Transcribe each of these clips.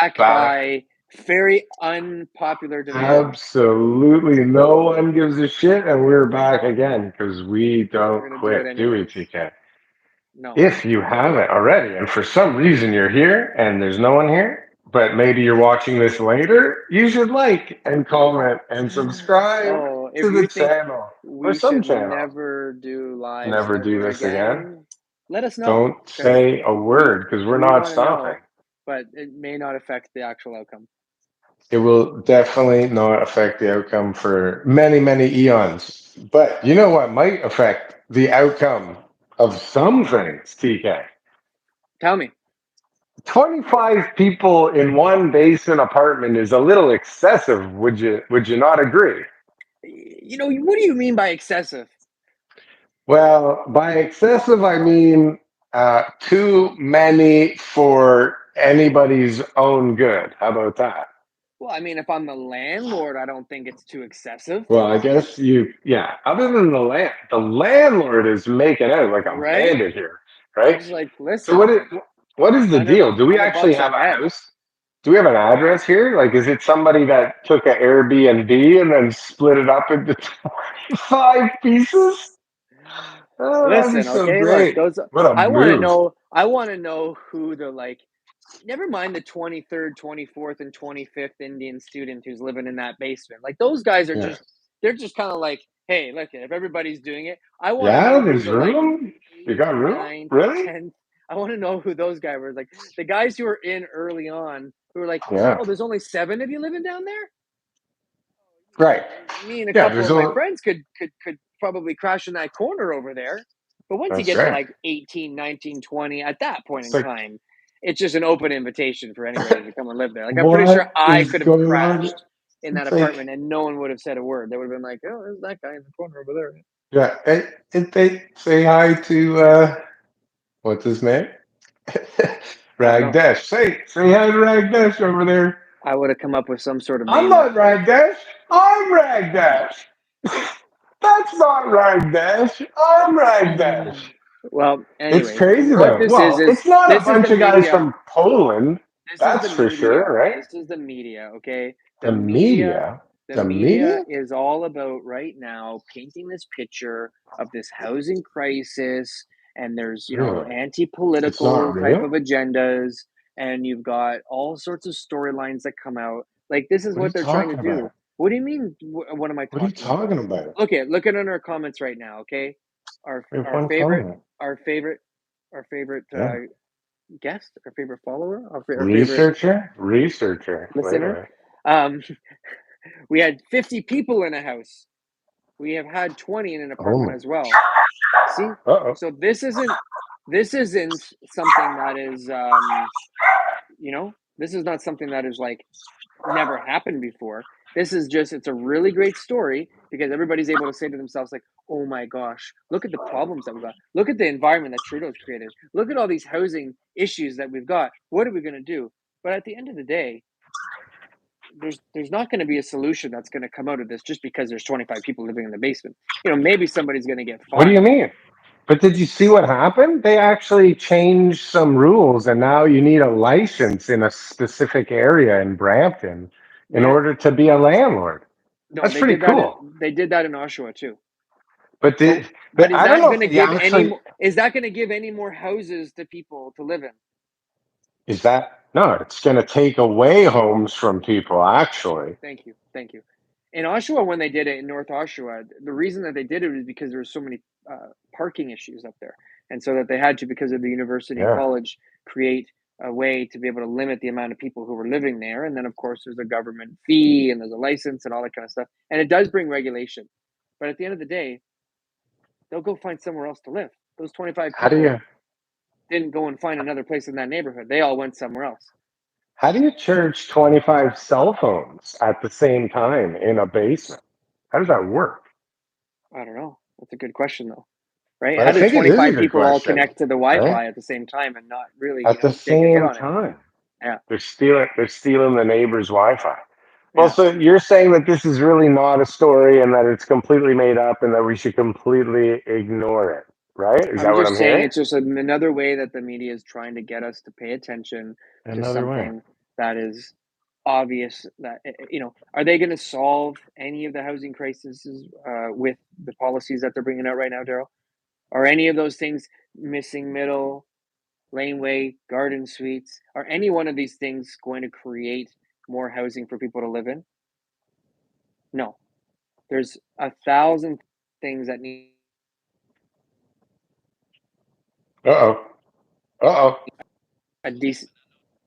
back back. by very unpopular demand. Absolutely no one gives a shit, and we're back again because we We're don't gonna do it quit, do we, anyways. TK? No. If you haven't already, and for some reason you're here and there's no one here, but maybe you're watching this later, you should like and comment and subscribe Oh, if to the you think channel or we some should channel. never do lives Never do ever this again. again, let us know Don't because say a we word because we're we not want to stopping. know, but it may not affect the actual outcome. It will definitely not affect the outcome for many, many eons. But you know what might affect the outcome of some things, TK? Tell me. 25 people in one basement apartment is a little excessive, would you not agree? What do you mean by excessive? Well, by excessive I mean too many for anybody's own good. How about that? Well, I mean, if I'm the landlord, I don't think it's too excessive, Well, I guess yeah, other than the landlord is making out like a right? bandit here, right? He's like, So listen, what is the hundred deal? Do we hundred actually bucks a have a head. house? Do we have an address here? Like, is it somebody that took an Airbnb and then split it up into 25 pieces? Oh, that'd be Listen, so okay, look, great. What a I want to move. know. I want to know who the like. Never mind the 23rd, 24th, and 25th Indian student who's living in that basement. Like those guys are Yeah. they're just kind of like, hey, look, if everybody's doing it, I want to Yeah, know who there's the like room. You 8th, got room? 9th, Really? 10th. I want to know who those guys were. Like the guys who were in early on who were like, Yeah. oh, there's only 7 of you living down there? Right. Me and a Yeah, couple there's of my only friends could probably crash in that corner over there. But once you that's get to right. like 18, 19, 20, at that point It's in like time, it's just an open invitation for anybody to come and live there. Like I'm pretty sure what I is could have going on? crashed in that It's like apartment and no one would have said a word. They would have been like, "Oh, there's that guy in the corner over there." yeah, and they say hi to what's his name? I don't know. Ragdesh. Say hi to Ragdesh over there. I would have come up with some sort of I'm name that not Ragdesh. I'm Ragdash. That's not Ragdash. I'm Ragdash. well, It's anyways, crazy what though. this Well, is it's not a this is the bunch of guys media. from Poland. This is That's the for sure, media. right? This is the media, okay? The The media media. the The media media? is all about right now painting this picture of this housing crisis and there's, Really? It's anti-political not type real? of agendas and you've got all sorts of storylines that come out. Like this is What are you what they're trying to talking do. about? What do you mean what am I What are you talking about? talking about? Look at in our comments right now, okay? Our We have our one favorite comment. our favorite our favorite Yeah. guest, our favorite follower, our favorite Researcher. Wait a listener. minute. Um, we had 50 people in a house. We have had 20 in an Oh apartment my. as well. See, Uh-oh. so this isn't something that is this is not something that is like never happened before. This is just it's a really great story because everybody's able to say to themselves like, "Oh my gosh, look at the problems that we got. Look at the environment that Trudeau's created. Look at all these housing issues that we've got. What are we going to do?" But at the end of the day, there's not going to be a solution that's going to come out of this just because there's 25 people living in the basement. Maybe somebody's going to get What do you fined. mean? But did you see what happened? They actually changed some rules, and now you need a license in a specific area in Brampton in Yeah. order to be a landlord. No, That's pretty cool. they did that in Oshawa too. But But did, but but is I don't that know going if to they give any actually more is that going to give any more houses to people to live in? is that no, it's going to take away homes from people actually. Thank you. Thank you. In Oshawa, when they did it in North Oshawa, the reason that they did it was because there was so many parking issues up there. And so that they had to, because of the university Yeah. college, create a way to be able to limit the amount of people who were living there. And then, of course, there's a government fee and there's a license and all that kind of stuff. And it does bring regulation. But at the end of the day, they'll go find somewhere else to live. Those 25 How do people you didn't go and find another place in that neighborhood. They all went somewhere else. how do you charge 25 cell phones at the same time in a basement? How does that work? I don't know. That's a good question, though. Right? I How do think it is a 25 good people all question, connect to the right? Wi-Fi at the same time and not really, At the take a hit same on it? time. Yeah, They're stealing the neighbor's Wi-Fi. Well, yeah. so you're saying that this is really not a story and that it's completely made up and that we should completely ignore it, right? Is I'm that what just I'm saying hearing? it's just another way that the media is trying to get us to pay attention to Another way. something that is obvious that, are they going to solve any of the housing crises with the policies that they're bringing out right now, Darryl? Are any of those things, missing middle, laneway, garden suites, are any one of these things going to create more housing for people to live in? No. There's 1,000 things that need Uh-oh. Uh-oh. a decent,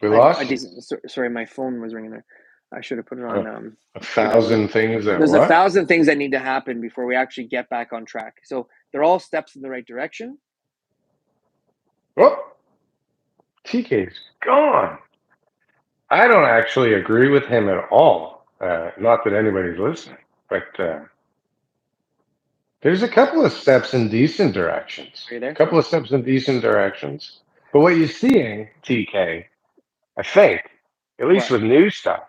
We a lost you. decent. Sorry, my phone was ringing there. I should have put it Oh, on a do not ring. thousand things that There's a what? 1,000 things that need to happen before we actually get back on track. So they're all steps in the right direction. Oh, TK's gone. I don't actually agree with him at all. Not that anybody's listening, but there's a couple of steps in decent directions. Are you A there? couple of steps in decent directions. But what you're seeing, TK, I think, at least What? with new stuff,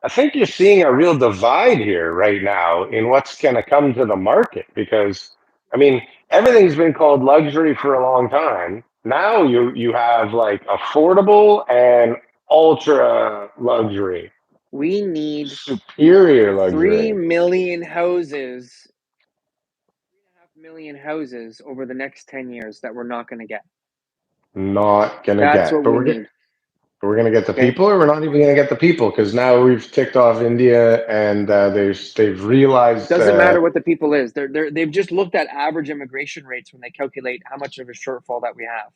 I think you're seeing a real divide here right now in what's going to come to the market because, I mean, everything's been called luxury for a long time. Now you have like affordable and ultra luxury, We need superior 3 luxury. million houses, 3.5 million houses over the next 10 years that we're not going to get. Not gonna That's get, what but we need. we're gonna get the Okay. people, or we're not even gonna get the people because now we've ticked off India and they've realized. Doesn't matter what the people is. They've just looked at average immigration rates when they calculate how much of a shortfall that we have,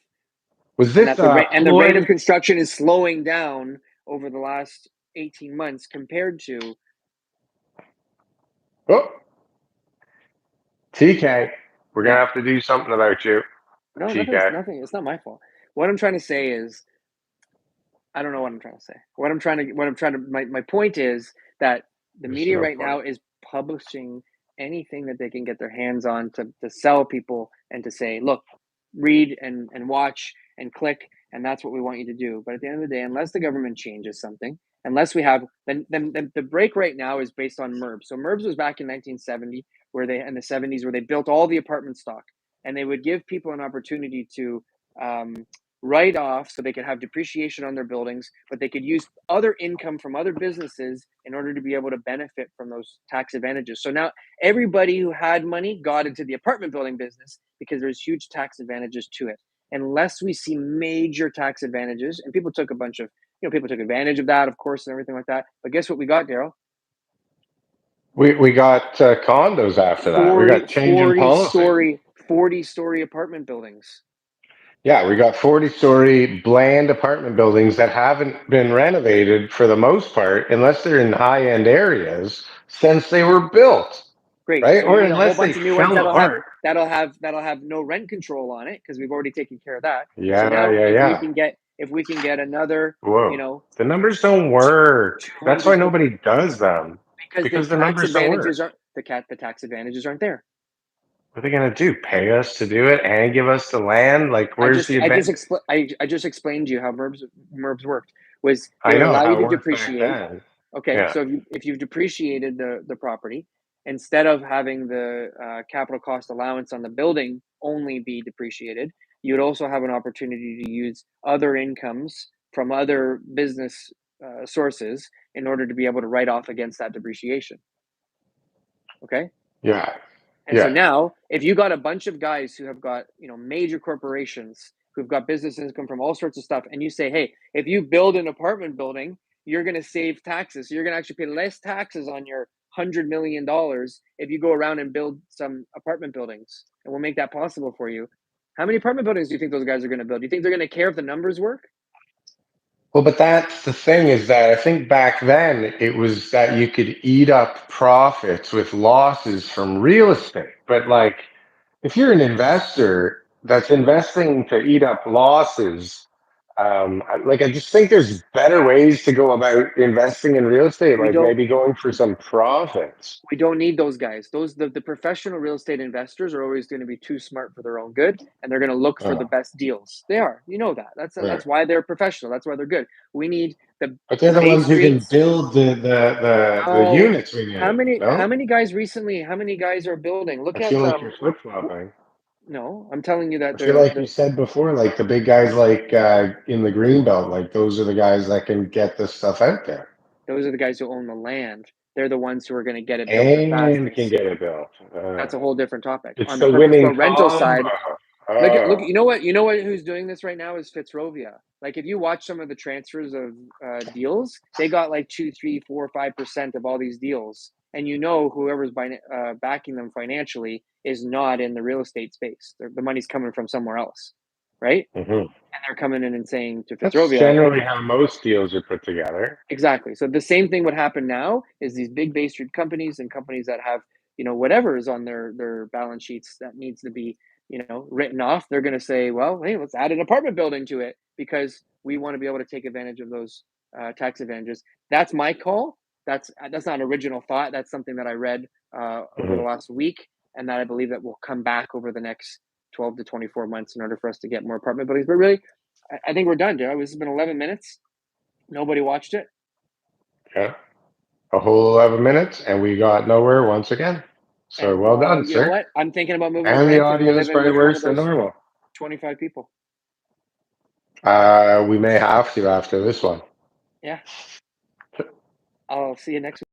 Was and this that the rate of ploy? construction is slowing down over the last 18 months compared to. Oh, TK, we're gonna Yeah. have to do something about you, No, TK. nothing. It's not my fault. What I'm trying to say is, I don't know what I'm trying to say. My point is that the There's media no right point. now is publishing anything that they can get their hands on to sell people and to say, look, read and watch and click, and that's what we want you to do. But at the end of the day, unless the government changes something, unless we have, then the break right now is based on MERBs. So MERBs was back in 1970, where they, in the 70s, where they built all the apartment stock, and they would give people an opportunity to write off so they could have depreciation on their buildings, but they could use other income from other businesses in order to be able to benefit from those tax advantages. So now everybody who had money got into the apartment building business because there's huge tax advantages to it. Unless we see major tax advantages, and people took a bunch of, people took advantage of that, of course, and everything like that. But guess what we got, Darryl? We got condos after that. We got 40, change in 40 policy. story, 40-story apartment buildings. Yeah, we got 40-story bland apartment buildings that haven't been renovated for the most part, unless they're in high-end areas, since they were built, Great. right? So we Or need a whole unless they bunch of new ones fell apart. that'll have no rent control on it because we've already taken care of that. So Yeah, now yeah, yeah. if we can get another, Whoa. you know, The numbers don't work. That's why 200, nobody does them, because because the numbers don't work. the tax advantages aren't there. What are they going to do? Pay us to do it and give us the land? Like, where's the advantage? I just explained to you how MERBs worked. Was they I would know allow you how it to worked back depreciate. then. Okay, Yeah. so if you've depreciated the property, instead of having the capital cost allowance on the building only be depreciated, you would also have an opportunity to use other incomes from other business sources in order to be able to write off against that depreciation. Okay. Yeah. And so Yeah. now, if you got a bunch of guys who have got, major corporations who've got business income from all sorts of stuff, and you say, hey, if you build an apartment building, you're going to save taxes. So you're going to actually pay less taxes on your $100 million if you go around and build some apartment buildings, and we'll make that possible for you. How many apartment buildings do you think those guys are going to build? Do you think they're going to care if the numbers work? Well, but that's the thing is that I think back then it was that you could eat up profits with losses from real estate. But like, if you're an investor that's investing to eat up losses, I just think there's better ways to go about investing in real estate, We like don't. maybe going for some profits. We don't need those guys. The professional real estate investors are always going to be too smart for their own good, and they're going to look for the Oh, best deals. They are. You know that. right. That's why they're professional. That's why they're good. We need But they're the Bay ones who can Streets. build the Oh, units we need. how No, many guys recently? How many guys are building? Look I at feel like you're flip flopping. No, I'm telling you that I feel like you said before, like the big guys, like in the green belt, like those are the guys that can get this stuff out there those are the guys who own the land. They're the ones who are going to get it built the and can fastest. get it built. That's a whole different topic. It's On the the winning purpose-built rental side, combo. look. Oh. You know what? Who's doing this right now is Fitzrovia. Like, if you watch some of the transfers of deals, they got like 2, 3, 4, 5% of all these deals, and you know whoever's backing them financially is not in the real estate space. The money's coming from somewhere else, right? Mhm. And they're coming in and saying to That's Fitzrovia, generally how most deals are put together. exactly. So the same thing would happen now is these big Bay Street companies and companies that have, whatever is on their balance sheets that needs to be, written off. They're going to say, well, hey, let's add an apartment building to it because we want to be able to take advantage of those tax advantages. That's my call. That's not an original thought. That's something that I read over the Mhm. last week, and that I believe that will come back over the next 12 to 24 months in order for us to get more apartment buildings. But really, I think we're done, Joe. This has been 11 minutes. Nobody watched it. Yeah. A whole 11 minutes and we got nowhere once again. So And well done, you know sir. what? I'm thinking about moving to And the Brampton and audio is living probably with one worse of than those normal. 25 people. We may have to after this one. Yeah. I'll see you next week.